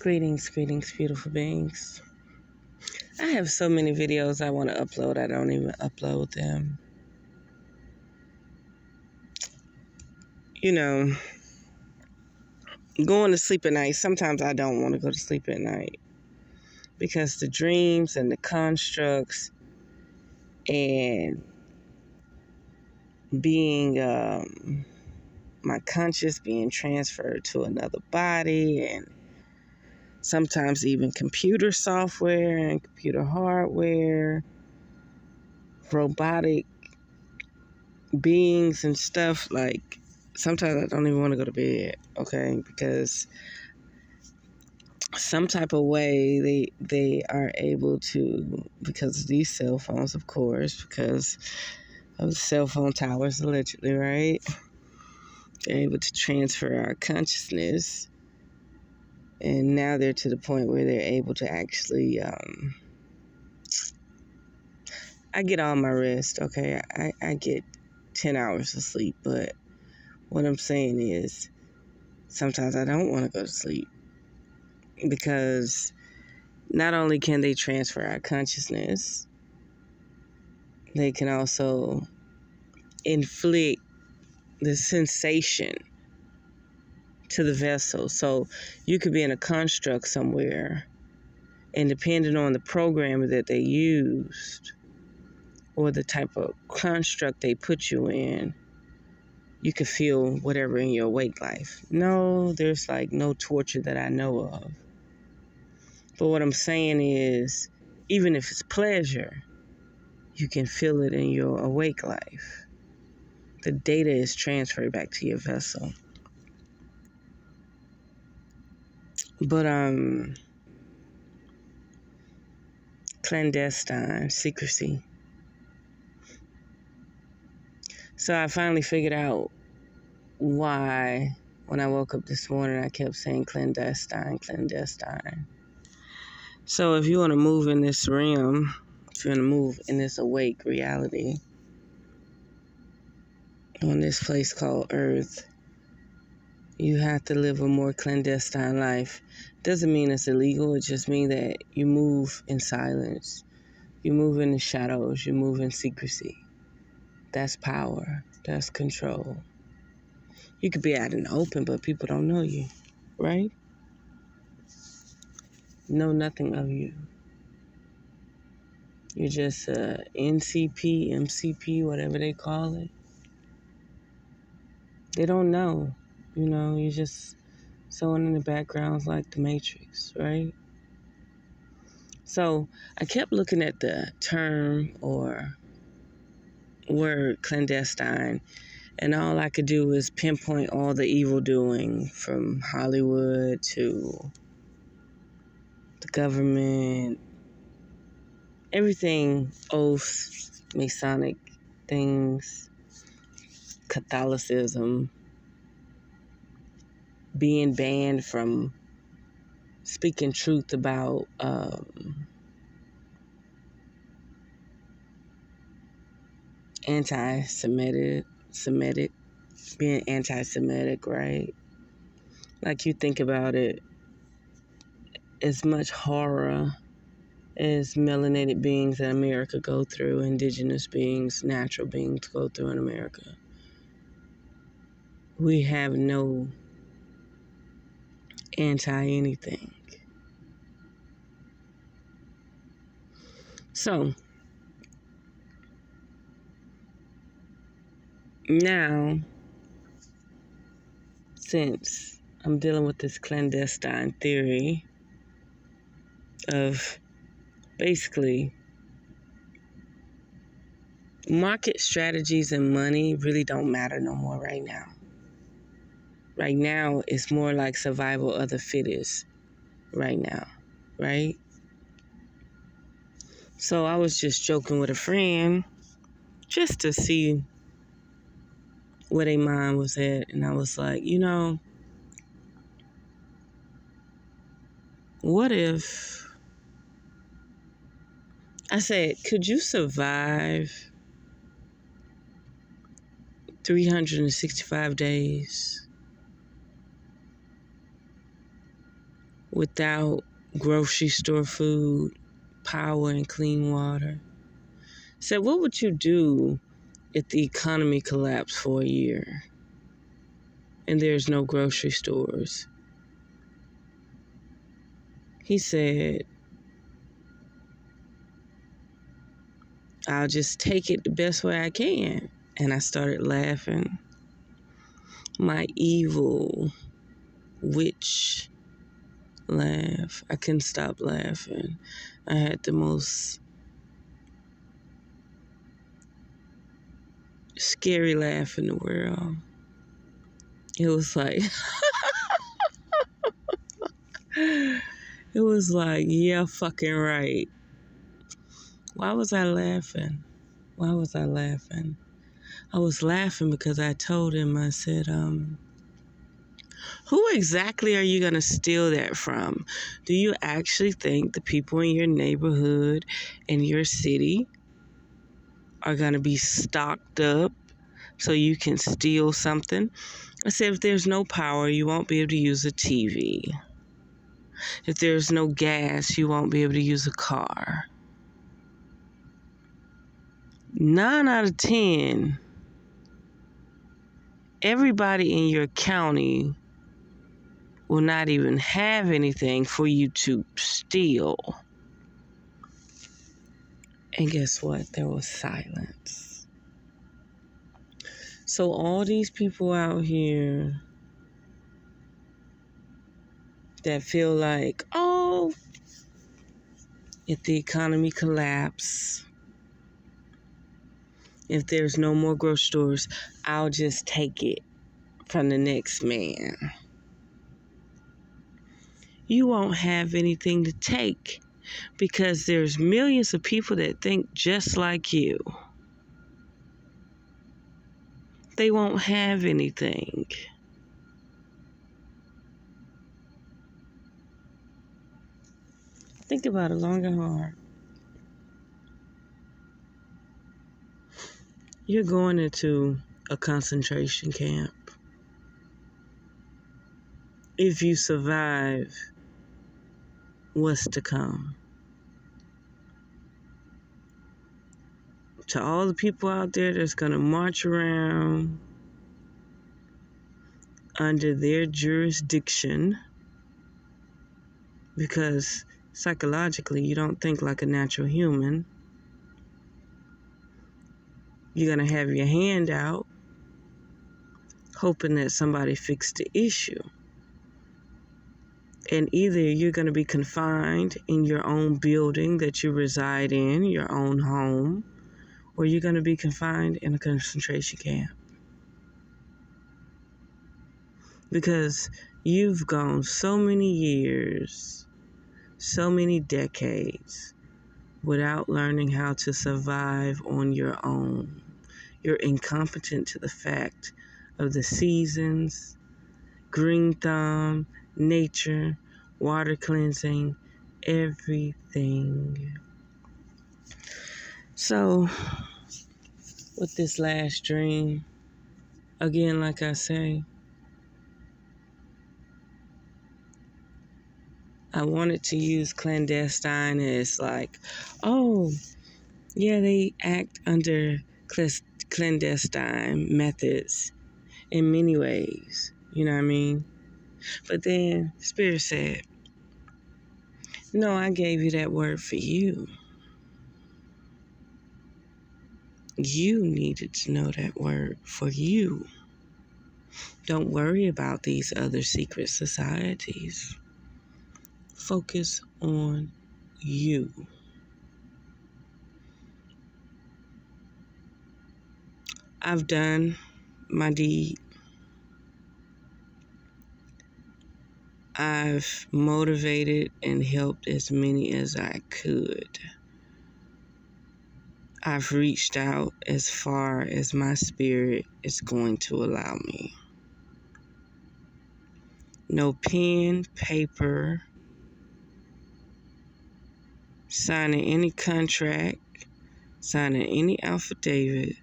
Greetings, beautiful beings. I have so many videos I want to upload, I don't even upload them. You know, going to sleep at night, sometimes I don't want to go to sleep at night because the dreams and the constructs and being, my conscious being transferred to another body, and sometimes even computer software and computer hardware, robotic beings and stuff. Like, sometimes I don't even want to go to bed, okay? Because some type of way they are able to, because of these cell phones, of course, because of the cell phone towers, allegedly, right? They're able to transfer our consciousness. And now they're to the point where they're able to actually, I get all my rest, okay? I get 10 hours of sleep, but what I'm saying is sometimes I don't want to go to sleep because not only can they transfer our consciousness, they can also inflict the sensation to the vessel. So you could be in a construct somewhere, and depending on the program that they used or the type of construct they put you in, you could feel whatever in your awake life. No, there's like no torture that I know of. But what I'm saying is, even if it's pleasure, you can feel it in your awake life. The data is transferred back to your vessel. But clandestine secrecy. So I finally figured out why when I woke up this morning I kept saying clandestine. So if you want to move in this realm, if you want to move in this awake reality, on this place called Earth, you have to live a more clandestine life. Doesn't mean it's illegal. It just means that you move in silence. You move in the shadows. You move in secrecy. That's power. That's control. You could be out in the open, but people don't know you, right? Know nothing of you. You're just NCP, MCP, whatever they call it. They don't know. You're just someone in the background like the Matrix, right? So I kept looking at the term or word clandestine, and all I could do was pinpoint all the evil doing from Hollywood to the government, everything, oaths, Masonic things, Catholicism, being banned from speaking truth about Semitic, being anti-Semitic, right? Like, you think about it, as much horror as melanated beings in America go through, indigenous beings, natural beings go through in America, we have no anti-anything. So now, since I'm dealing with this clandestine theory of basically market strategies and money really don't matter no more right now. Right now, it's more like survival of the fittest right now, right? So I was just joking with a friend just to see where their mind was at. And I was like, what if, I said, could you survive 365 days without grocery store food, power, and clean water. Said, what would you do if the economy collapsed for a year and there's no grocery stores? He said, I'll just take it the best way I can. And I started laughing. My evil witch laugh. I couldn't stop laughing. I had the most scary laugh in the world. It was like, yeah, fucking right. Why was I laughing? I was laughing because I told him, I said, who exactly are you going to steal that from? Do you actually think the people in your neighborhood and your city are going to be stocked up so you can steal something? I said, if there's no power, you won't be able to use a TV. If there's no gas, you won't be able to use a car. 9 out of 10, everybody in your county will not even have anything for you to steal. And guess what? There was silence. So all these people out here that feel like, oh, if the economy collapses, if there's no more grocery stores, I'll just take it from the next man. You won't have anything to take because there's millions of people that think just like you. They won't have anything. Think about it long and hard. You're going into a concentration camp. If you survive, what's to come? To all the people out there that's going to march around under their jurisdiction, because psychologically you don't think like a natural human. You're going to have your hand out, hoping that somebody fixed the issue. And either you're going to be confined in your own building that you reside in, your own home, or you're going to be confined in a concentration camp. Because you've gone so many years, so many decades, without learning how to survive on your own. You're incompetent to the fact of the seasons, green thumb, nature, water cleansing, everything. So, with this last dream, again, like I say, I wanted to use clandestine as like, oh, yeah, they act under clandestine methods in many ways. You know what I mean? But then Spirit said, no, I gave you that word for you. You needed to know that word for you. Don't worry about these other secret societies. Focus on you. I've done my deed. I've motivated and helped as many as I could. I've reached out as far as my spirit is going to allow me. No pen, paper, signing any contract, signing any affidavit,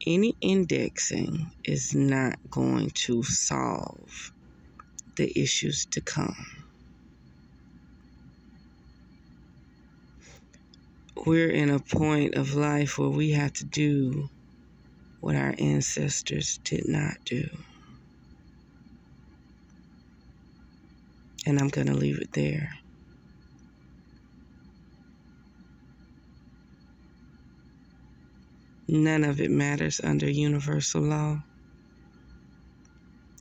any indexing is not going to solve the issues to come. we're in a point of life where we have to do what our ancestors did not do. And I'm going to leave it there. None of it matters under universal law.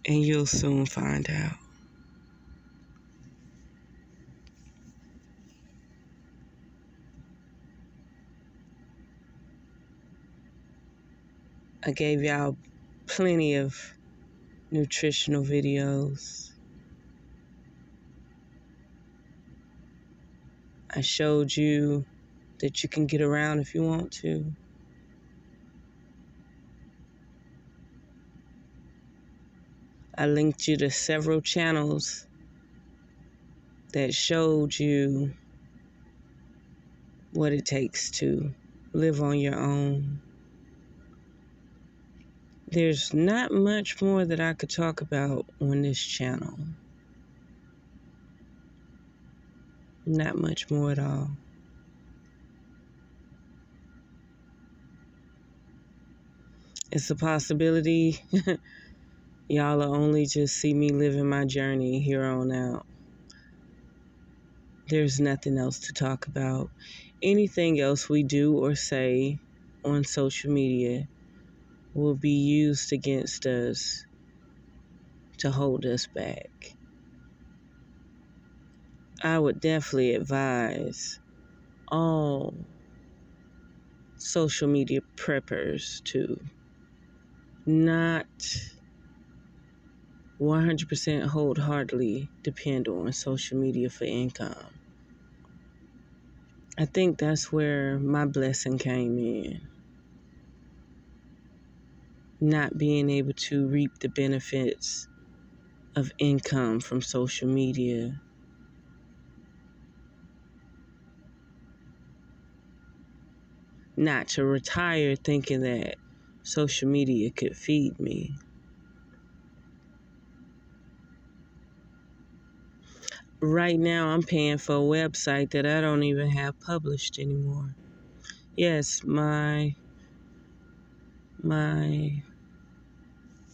And you'll soon find out. I gave y'all plenty of nutritional videos. I showed you that you can get around if you want to. I linked you to several channels that showed you what it takes to live on your own. There's not much more that I could talk about on this channel. Not much more at all. It's a possibility y'all will only just see me living my journey here on out. There's nothing else to talk about. Anything else we do or say on social media will be used against us to hold us back. I would definitely advise all social media preppers to not 100% wholeheartedly depend on social media for income. I think that's where my blessing came in. Not being able to reap the benefits of income from social media. Not to retire thinking that social media could feed me. Right now, I'm paying for a website that I don't even have published anymore. Yes, my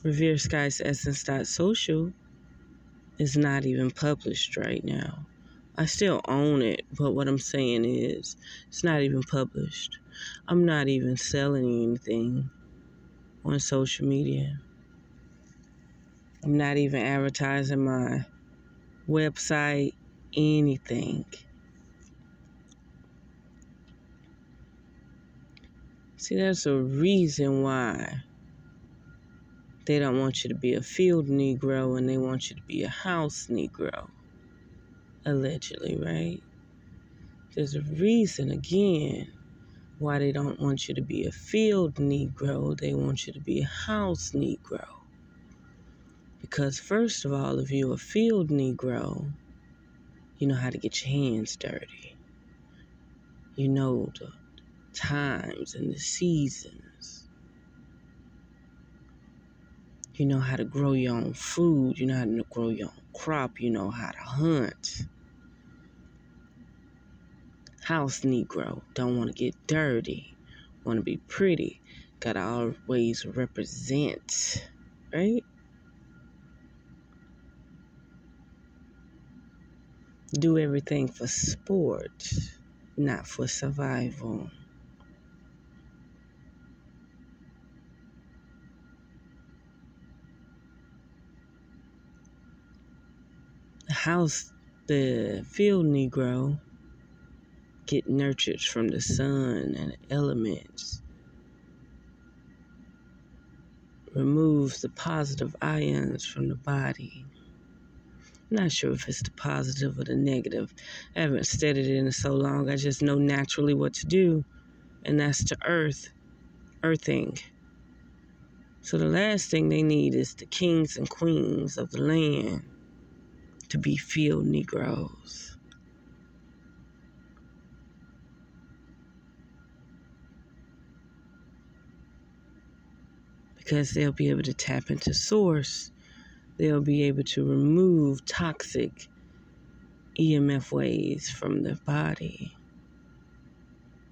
Revere Skies Essence.social is not even published right now. I still own it, but what I'm saying is it's not even published. I'm not even selling anything on social media. I'm not even advertising my website, anything. See, there's a reason why they don't want you to be a field Negro and they want you to be a house Negro. Allegedly, right? There's a reason, again, why they don't want you to be a field Negro. They want you to be a house Negro. Because first of all, if you're a field Negro, you know how to get your hands dirty. You know the times and the seasons. You know how to grow your own food. You know how to grow your own crop. You know how to hunt. House Negro don't want to get dirty. Want to be pretty. Got to always represent. Right? Do everything for sport, not for survival. The field Negro get nurtured from the sun and the elements. Removes the positive ions from the body. I'm not sure if it's the positive or the negative. I haven't studied it in so long. I just know naturally what to do, and that's to earthing. So the last thing they need is the kings and queens of the land to be field Negroes. Because they'll be able to tap into source. They'll be able to remove toxic EMF waves from the body.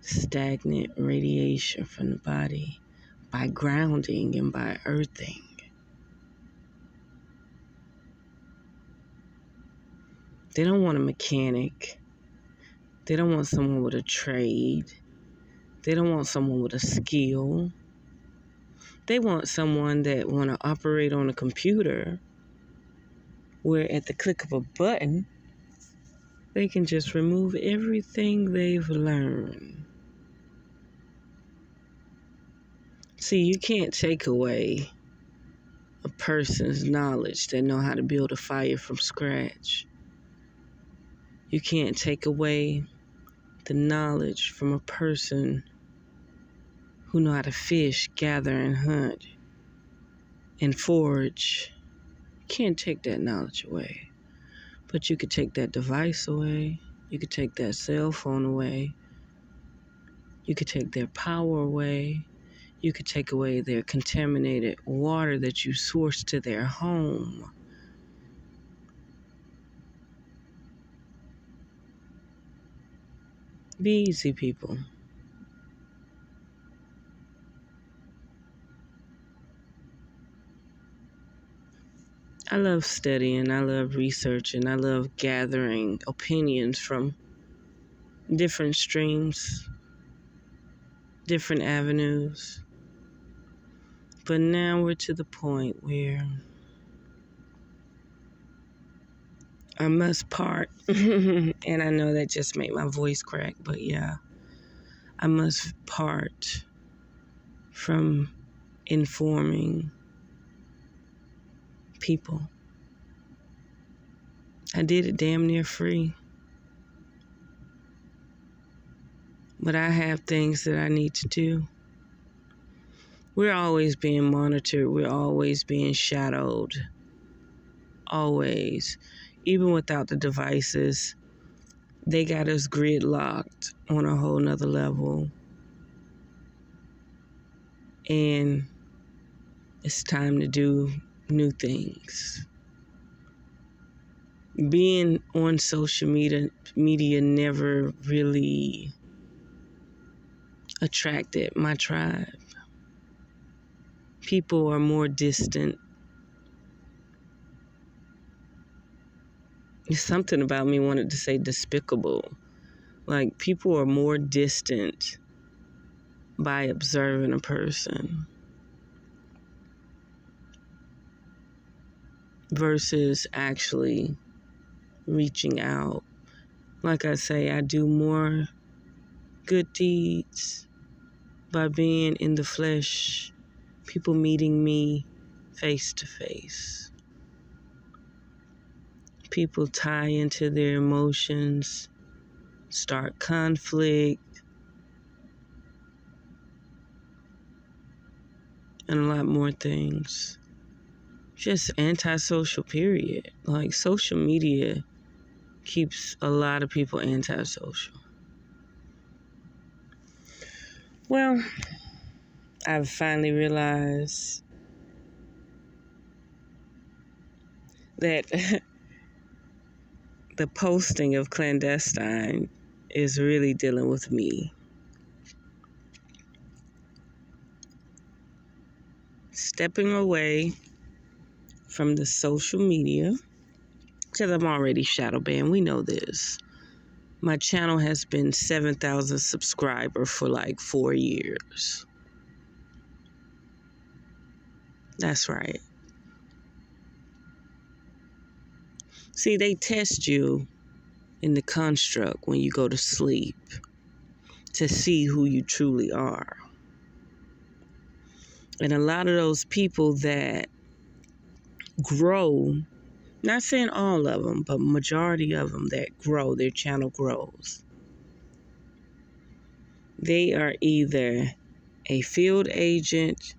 stagnant radiation from the body by grounding and by earthing. They don't want a mechanic. They don't want someone with a trade. They don't want someone with a skill. They want someone that want to operate on a computer where at the click of a button, they can just remove everything they've learned. See, you can't take away a person's knowledge that know how to build a fire from scratch. You can't take away the knowledge from a person who know how to fish, gather, and hunt, and forage. You can't take that knowledge away. But you could take that device away. You could take that cell phone away. You could take their power away. You could take away their contaminated water that you source to their home. Be easy, people. I love studying, I love researching, I love gathering opinions from different streams, different avenues. But now we're to the point where I must part. And I know that just made my voice crack, but yeah, I must part from informing people. I did it damn near free. But I have things that I need to do. We're always being monitored. We're always being shadowed. Always. Even without the devices, they got us gridlocked on a whole nother level. And it's time to do new things. Being on social media never really attracted my tribe. People are more distant. Something about me wanted to say despicable. Like, people are more distant by observing a person versus actually reaching out. Like I say, I do more good deeds by being in the flesh, people meeting me face to face. People tie into their emotions, start conflict, and a lot more things. Just antisocial, period. Like, social media keeps a lot of people antisocial. Well, I've finally realized that the posting of Clandestine is really dealing with me. Stepping away from the social media, because I'm already shadow banned. We know this. My channel has been 7,000 subscribers for like 4 years. That's right. See, they test you in the construct when you go to sleep to see who you truly are. And a lot of those people that grow, not saying all of them, but majority of them that grow, their channel grows. They are either a field agent,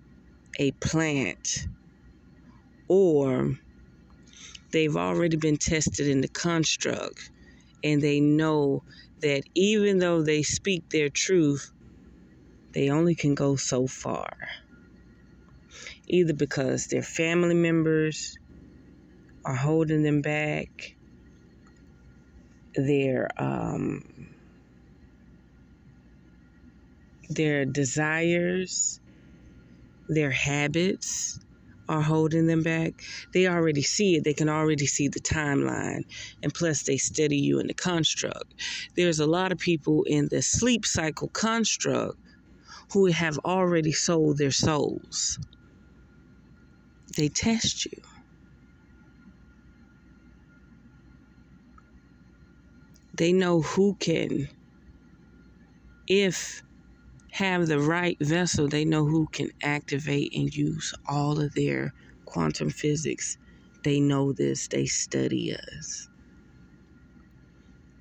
a plant, or they've already been tested in the construct, and they know that even though they speak their truth, they only can go so far. Either because their family members are holding them back, their their desires, their habits are holding them back. They already see it. They can already see the timeline. And plus, they study you in the construct. There's a lot of people in the sleep cycle construct who have already sold their souls. They test you. They know who can, if have the right vessel, they know who can activate and use all of their quantum physics. They know this. They study us.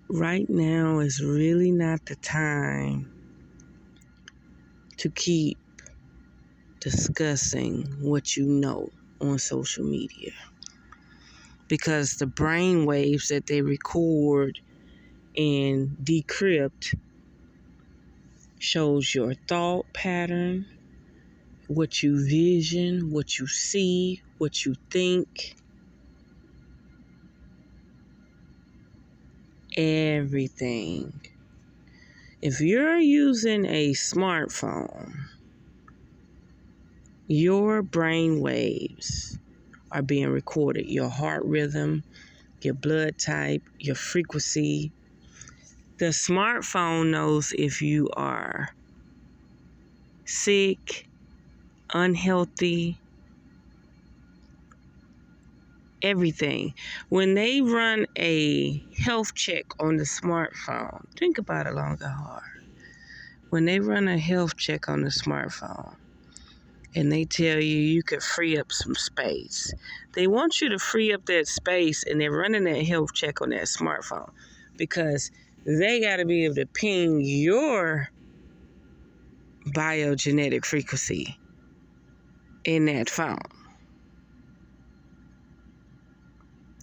Right now is really not the time to keep discussing what you know on social media, because the brain waves that they record and decrypt shows your thought pattern, what you vision, what you see, what you think, everything. If you're using a smartphone, your brain waves are being recorded. Your heart rhythm, your blood type, your frequency. The smartphone knows if you are sick, unhealthy, everything. When they run a health check on the smartphone, think about it long and hard. When they run a health check on the smartphone and they tell you you could free up some space, they want you to free up that space, and they're running that health check on that smartphone because they got to be able to ping your biogenetic frequency in that phone.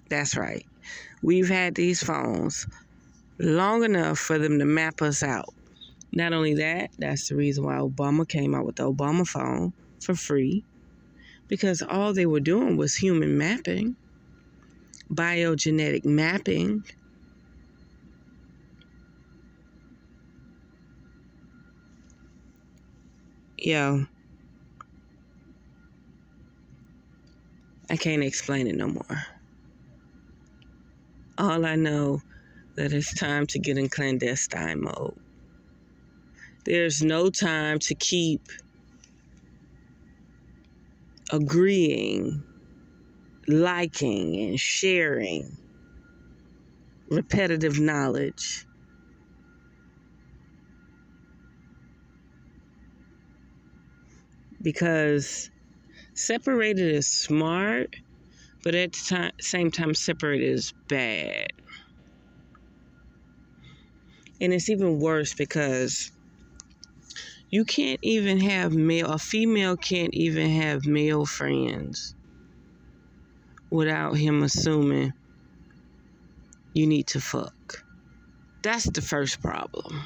That's right. We've had these phones long enough for them to map us out. Not only that, that's the reason why Obama came out with the Obama phone for free, because all they were doing was human mapping, biogenetic mapping. Yo, I can't explain it no more. All I know that it's time to get in clandestine mode. There's no time to keep agreeing, liking, and sharing repetitive knowledge. Because separated is smart, but at the same time, separated is bad. And it's even worse because you can't even have a female can't even have male friends without him assuming you need to fuck. That's the first problem.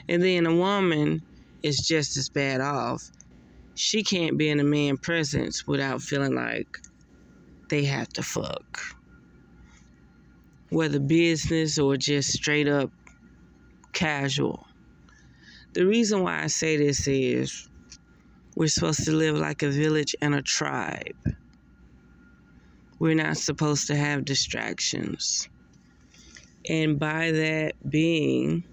And then a woman is just as bad off. She can't be in a man's presence without feeling like they have to fuck. Whether business or just straight up casual. The reason why I say this is we're supposed to live like a village and a tribe. We're not supposed to have distractions. And by that being,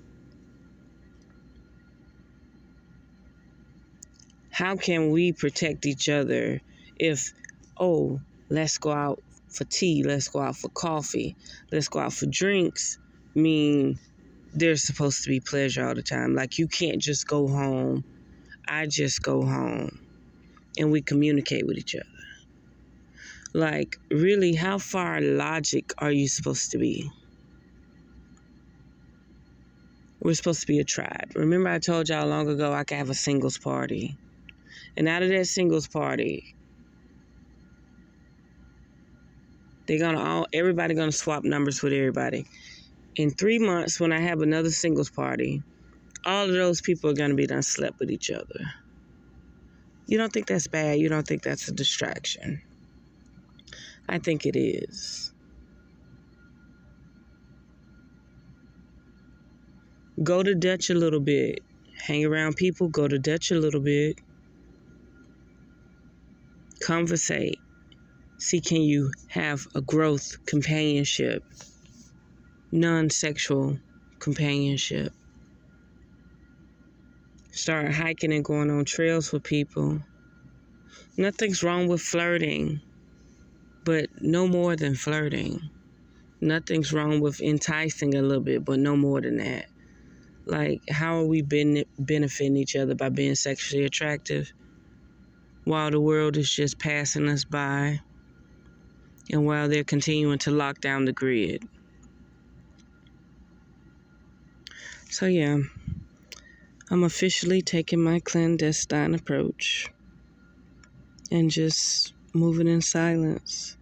how can we protect each other if, let's go out for tea, let's go out for coffee, let's go out for drinks, mean there's supposed to be pleasure all the time. Like you can't just go home. I just go home and we communicate with each other. Like, really, how far logic are you supposed to be? We're supposed to be a tribe. Remember I told y'all long ago I could have a singles party. And out of that singles party, everybody gonna swap numbers with everybody. In 3 months, when I have another singles party, all of those people are gonna be done slept with each other. You don't think that's bad? You don't think that's a distraction? I think it is. Go to Dutch a little bit. Hang around people, go to Dutch a little bit. Conversate. See, can you have a growth companionship, non-sexual companionship. Start hiking and going on trails with people. Nothing's wrong with flirting, but no more than flirting. Nothing's wrong with enticing a little bit, but no more than that. Like, how are we benefiting each other by being sexually attractive while the world is just passing us by and while they're continuing to lock down the grid? So yeah, I'm officially taking my clandestine approach and just moving in silence.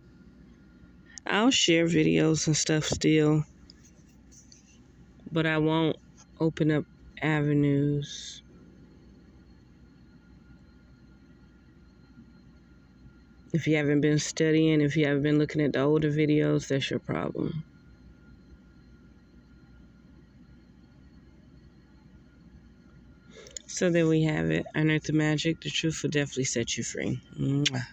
I'll share videos and stuff still, but I won't open up avenues. If you haven't been studying, if you haven't been looking at the older videos, that's your problem. So there we have it. Unearth the magic. The truth will definitely set you free. Mwah.